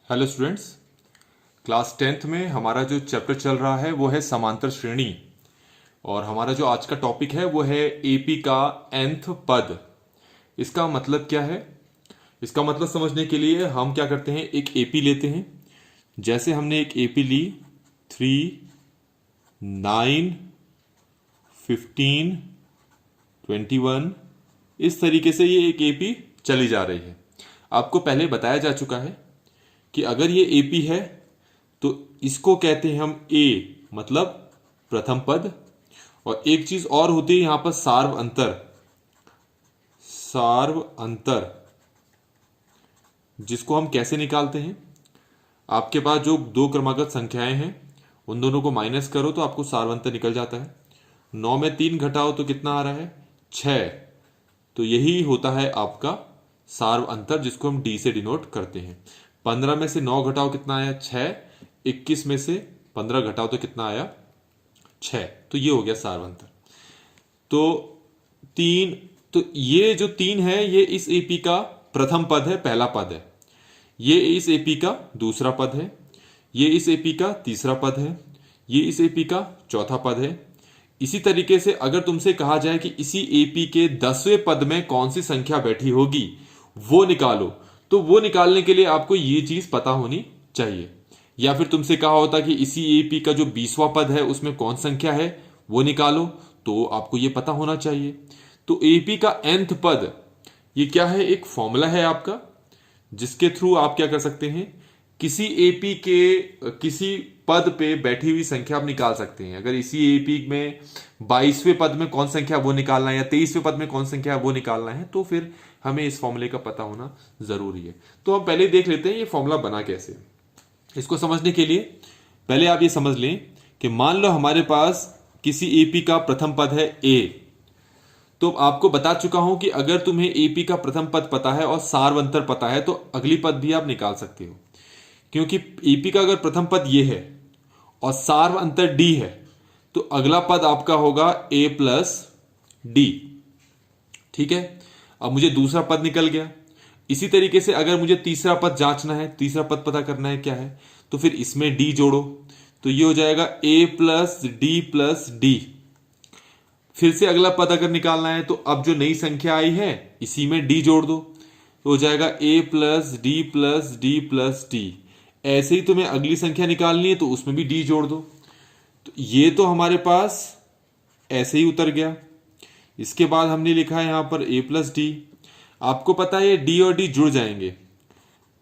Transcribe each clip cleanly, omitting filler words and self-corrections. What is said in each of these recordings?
Hello students. Class 10th में हमारा जो चैप्टर चल रहा है वो है समांतर श्रेणी। और हमारा जो आज का टॉपिक है वो है एपी का nth पद। इसका मतलब क्या है? इसका मतलब समझने के लिए हम क्या करते हैं, एक एपी लेते हैं। जैसे हमने एक एपी ली 3, 9, 15, 21, इस तरीके से ये एक एपी चली जा रही है। आपको पहले बताया जा चुका है कि अगर ये एपी है तो इसको कहते हैं हम ए, मतलब प्रथम पद। और एक चीज और होती है यहां पर सार्व अंतर। सार्व अंतर जिसको हम कैसे निकालते हैं, आपके पास जो दो क्रमागत संख्याएं हैं उन दोनों को माइनस करो तो आपको सार्व अंतर निकल जाता है। 9 में 3 घटाओ तो कितना आ रहा है? 6। तो यही होता है आपका सार्व अंतर, जिसको हम डी से डिनोट करते हैं। 15 में से 9 घटाओ कितना आया? 6। 21 में से 15 घटाओ तो कितना आया? 6। तो ये हो गया सार्व अंतर। तो 3, तो ये जो 3 है ये इस एपी का प्रथम पद है, पहला पद है। ये इस एपी का दूसरा पद है। ये इस एपी का तीसरा पद है। ये इस एपी का चौथा पद है। इसी तरीके से अगर तुमसे कहा जाए कि इसी एपी के 10वें पद में कौन सी संख्या बैठी होगी वो निकालो, तो वो निकालने के लिए आपको ये चीज पता होनी चाहिए। या फिर तुमसे कहा होता कि इसी एपी का जो 20वां पद है उसमें कौन संख्या है वो निकालो, तो आपको ये पता होना चाहिए। तो एपी का nth पद ये क्या है? एक फॉर्मूला है आपका, जिसके थ्रू आप क्या कर सकते हैं, किसी एपी के किसी पद पे बैठी हुई संख्या आप निकाल सकते हैं। अगर इसी एपी में 22वें पद में कौन संख्या वो निकालना है या 23वें पद में कौन संख्या वो निकालना है, तो फिर हमें इस फॉर्मूले का पता होना जरूरी है। तो हम पहले देख लेते हैं ये फॉर्मूला बना कैसे। इसको समझने के लिए पहले आप ये समझ लें कि मान लो हमारे पास किसी एपी का प्रथम पद है ए। तो आपको बता चुका हूं कि अगर तुम्हें एपी का प्रथम पद पता है और सार्व अंतर पता है तो अगली पद भी आप निकाल सकते हो। क्योंकि एपी का अगर प्रथम पद ये है और सार्व अंतर डी है तो अगला पद आपका होगा ए प्लस डी। ठीक है, अब मुझे दूसरा पद निकल गया। इसी तरीके से अगर मुझे तीसरा पद जांचना है, तीसरा पद पता करना है क्या है, तो फिर इसमें डी जोड़ो, तो ये हो जाएगा ए प्लस डी। फिर से अगला पद अगर निकालना है तो अब जो नई संख्या आई है इसी में डी जोड़ दो, तो हो जाएगा A plus D plus D plus D. ऐसे ही तुम्हें अगली संख्या निकालनी है तो उसमें भी डी जोड़ दो। तो ये तो हमारे पास ऐसे ही उतर गया। इसके बाद हमने लिखा है यहां पर ए प्लस डी। आपको पता है ये डी और डी जुड़ जाएंगे,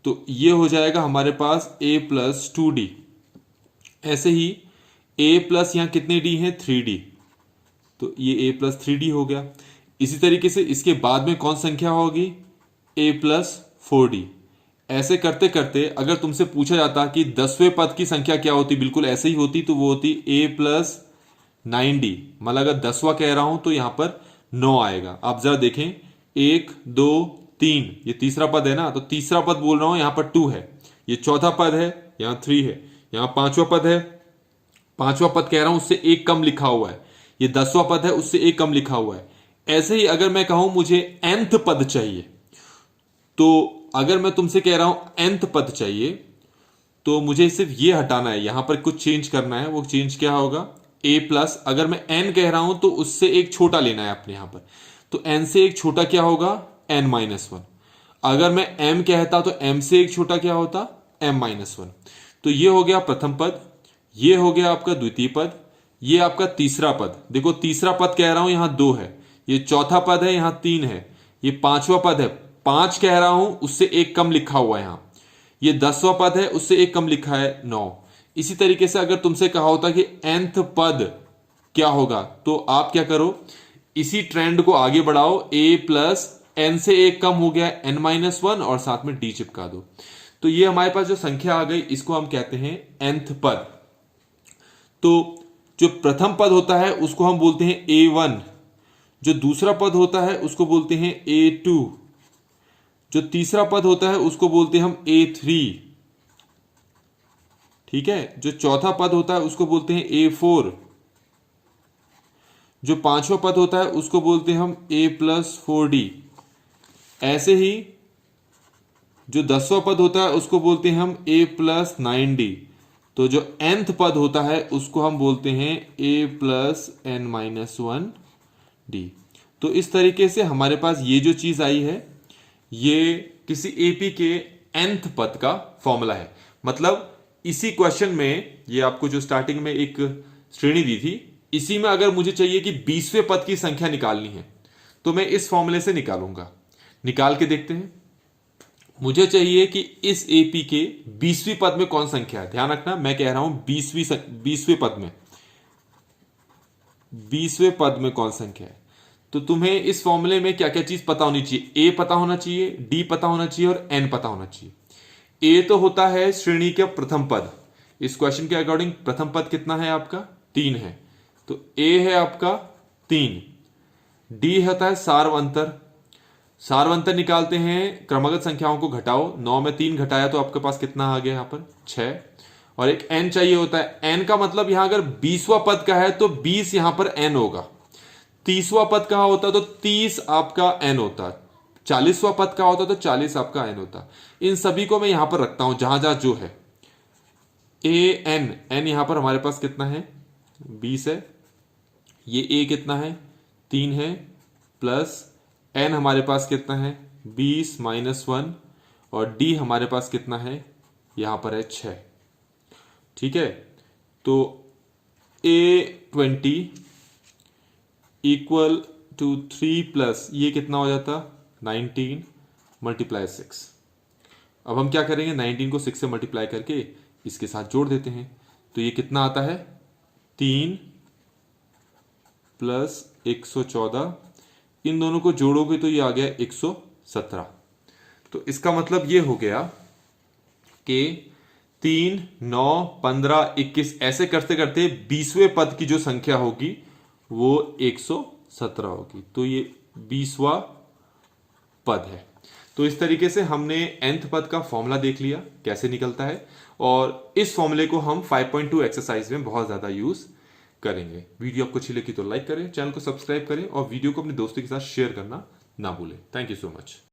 तो ये हो जाएगा हमारे पास ए प्लस 2d। ऐसे ही ए प्लस यहां कितने डी हैं? 3d, तो ये ए प्लस 3d हो गया। इसी तरीके से इसके बाद में कौन संख्या होगी? ए प्लस 4d। ऐसे करते करते अगर तुमसे पूछा जाता कि 10वें पद की संख्या क्या होती, बिल्कुल ऐसे ही होती, तो वो होती ए प्लस 9d। मतलब अगर 10वां कह रहा हूं तो यहां पर 9 आएगा। आप जरा देखें, 1 2 3, ये तीसरा पद है ना, तो तीसरा पद बोल रहा हूं यहां पर 2 है। ये चौथा पद है, यहां 3 है। यहां पांचवा पद है, पांचवा पद कह रहा हूं उससे एक कम लिखा हुआ है। ये 10वां पद है, उससे एक कम लिखा हुआ है। ऐसे ही अगर मैं कहूं मुझे nth पद चाहिए, तो अगर मैं तुमसे कह रहा हूं nth पद चाहिए तो मुझे सिर्फ ये हटाना है, यहां पर कुछ चेंज करना है। वो चेंज क्या होगा? a प्लस, अगर मैं n कह रहा हूं तो उससे एक छोटा लेना है अपने यहां पर, तो n से एक छोटा क्या होगा? n-1। अगर मैं m कहता तो m से एक छोटा क्या होता? m-1। तो ये हो गया प्रथम पद, ये हो गया आपका द्वितीय पद, ये आपका तीसरा पद। देखो तीसरा पद कह रहा हूं यहां 2 है, ये चौथा पद है यहां 3 है, ये पांचवा पद है 5 कह रहा हूं उससे एक कम लिखा हुआ है यहां, ये 10वां पद है उससे एक कम लिखा है 9। इसी तरीके से अगर तुमसे कहा होता कि nth पद क्या होगा, तो आप क्या करो, इसी ट्रेंड को आगे बढ़ाओ, a प्लस n से एक कम हो गया n-1 और साथ में d चिपका दो। तो ये हमारे पास जो संख्या आ गई इसको हम कहते हैं nth पद। तो जो प्रथम पद होता है उसको हम बोलते हैं a1, जो दूसरा पद होता है उसको बोलते हैं a2, जो तीसरा पद होता है उसको बोलते हैं हम a3। ठीक है, जो चौथा पद होता है उसको बोलते हैं a4, जो पांचवा पद होता है उसको बोलते हैं हम a प्लस 4d। ऐसे ही जो 10वां पद होता है उसको बोलते हैं हम a प्लस 9d। तो जो nth पद होता है उसको हम बोलते हैं a plus n minus 1d। तो इस तरीके से हमारे पास ये जो चीज आई है ये किसी एपी के nth पद का फॉर्मूला है। मतलब इसी क्वेश्चन में ये आपको जो स्टार्टिंग में एक श्रेणी दी थी, इसी में अगर मुझे चाहिए कि 20वें पद की संख्या निकालनी है तो मैं इस फॉर्मूले से निकालूंगा। निकाल के देखते हैं। मुझे चाहिए कि इस एपी के 20वीं पद में कौन संख्या है। ध्यान रखना मैं कह रहा हूं 20वें पद में, 20वें पद में कौन संख्या है। तो तुम्हें इस फॉर्मूले में क्या क्या चीज पता होनी चाहिए। ए पता होना चाहिए, डी पता होना चाहिए और एन पता होना चाहिए। ए तो होता है श्रेणी का प्रथम पद। इस क्वेश्चन के अकॉर्डिंग प्रथम पद कितना है आपका, 3 है। तो ए है आपका 3। डी होता है सार्वंतर। सार्वंतर निकालते हैं, क्रमागत संख्याओं को घटाओ। 9 में 3 घटाया तो आपके पास कितना आ गया यहां पर 6। और एक एन चाहिए होता है। एन का मतलब यहां अगर 20वां पद का है तो 20 यहां पर एन होगा। 30वां पद का होता तो 30 आपका एन होता। 40वां पद का होता तो 40 आपका एन होता। इन सभी को मैं यहां पर रखता हूं जहां जहां जो है। ए एन, एन यहां पर हमारे पास कितना है 20 है। ये ए कितना है 3 है, प्लस एन हमारे पास कितना है 20 माइनस 1, और डी हमारे पास कितना है यहां पर है 6। ठीक है। तो A20 इक्वल टू 3 प्लस ये कितना हो जाता 19 मल्टीप्लाई 6। अब हम क्या करेंगे 19 को 6 से मल्टीप्लाई करके इसके साथ जोड़ देते हैं। तो ये कितना आता है 3 प्लस 114। इन दोनों को जोड़ोगे तो ये आ गया 117। तो इसका मतलब ये हो गया कि 3, 9, 15, 21 ऐसे करते करते 20वें पद की जो संख्या होगी वो 117 होगी। तो ये 20वां पद है। तो इस तरीके से हमने nth पद का फॉर्मूला देख लिया कैसे निकलता है, और इस फॉर्मूले को हम 5.2 एक्सरसाइज में बहुत ज्यादा यूज करेंगे। वीडियो आपको अच्छी लगी तो लाइक करें, चैनल को सब्सक्राइब करें और वीडियो को अपने दोस्तों के साथ शेयर करना ना भूलें। Thank you so much.